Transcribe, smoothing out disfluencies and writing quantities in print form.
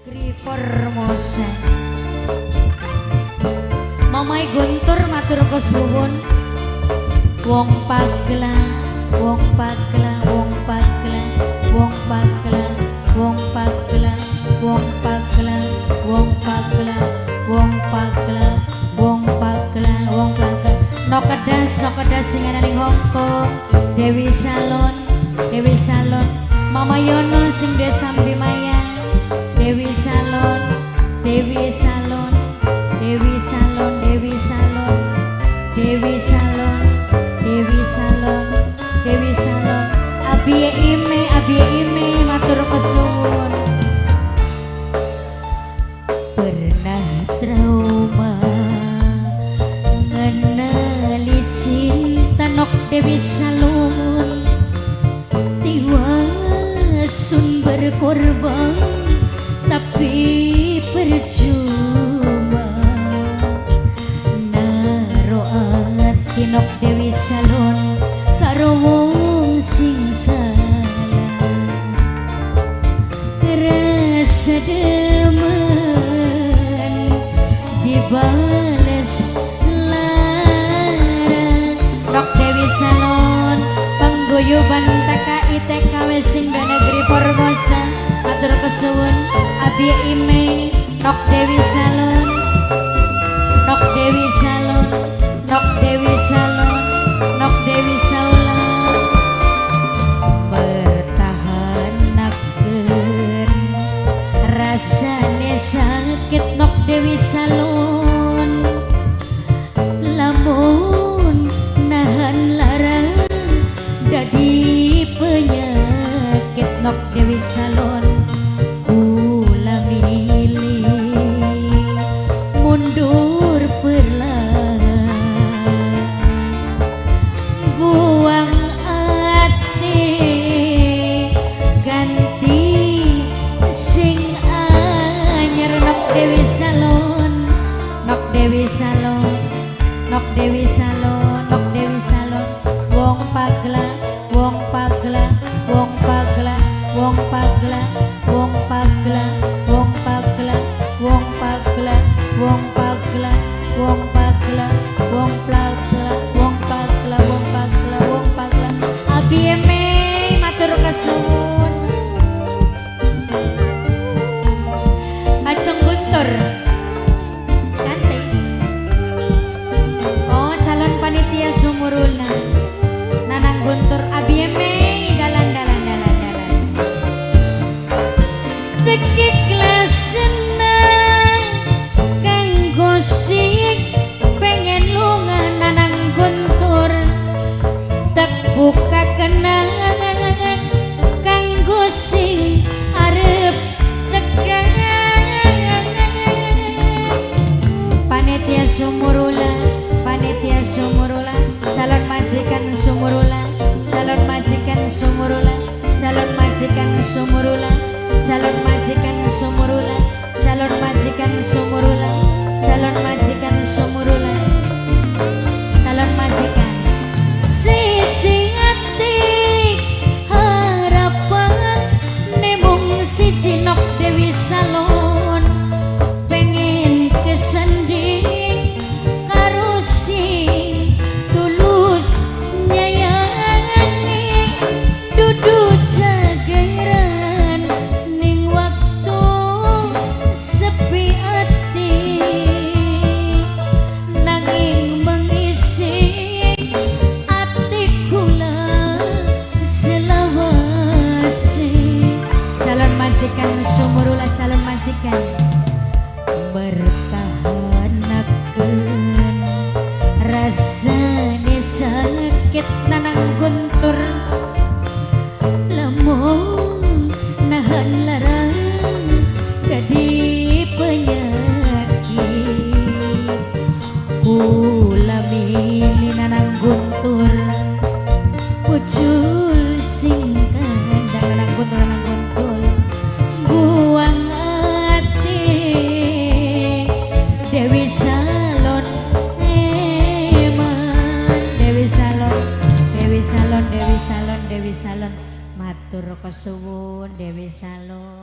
Formosa Mamai Guntur matur kesuwun wong pagla wong pagla wong pagla wong pagla wong pagla wong pagla wong pagla wong pagla wong pagla wong pagla no kedas sing ana ning Hongkong Dewi Salon Mama Yono sing desa Bimaya Dewi Salon Dewi Salon Dewi Salon Dewi Salon Dewi Salon Dewi Salon Dewi Salon Abie Ime matur kesuwun pernah trauma ngenali cinta nok Dewi Salon tiwasun berkorban tapi percuma naro ati nok Dewi Salon karo wong sing salah rasa demen dibales lara nok Dewi Salon pangguyuban TKI TKW sing negeri Formosa matur kesuwun Abie Ime nok Dewi Salon nok Dewi Salon nok Dewi Salon nok Dewi Salon bertahanakeun rasane sakit nok Dewi Salon lamun nahan lara dadi penyakit nok Dewi Salon mundur perlahan buang ati ganti sing anyar nok Dewi Salon nok Dewi Salon nok Dewi Salon nok Dewi Salon wong pagla wong pagla wong pagla wong pagla wong pagla wong pagla wong pagla wong pagla wong pagla wong pagla wong pagla wong pagla wong pagla Abie Ime matur kesuwun Ajeng Guntur cantik oh calon panitia sumuruna Nanang Guntur Abie Ime dalan tekik senang kanggo sik pengen lunga Nanang Guntur tak buka kenangan kanggo sing arep tekan panitia sumurula calon majikan sumurula calon majikan sumurula calon majikan sumurula calon majikan sumurula calon majikan sumurula calon majikan sumurula calon majikan sisi ati harapan nemung siji nok Dewi Salon pengen kesanding karo sing tulus nyayangi dudu jageran ning waktu sepi ati nanging mengisi ati kula selawase calon majikan sumurula calon majikan bertahanakeun rasane sakit Nanang Guntur lamun nahan lara jadi penyakit kula milih Nanang Guntur pucul sing kandang Nanang Guntur buang ati Dewi Salon Dewi Salon Dewi Salon Dewi Salon Dewi Salon matur kesuwun Dewi Salon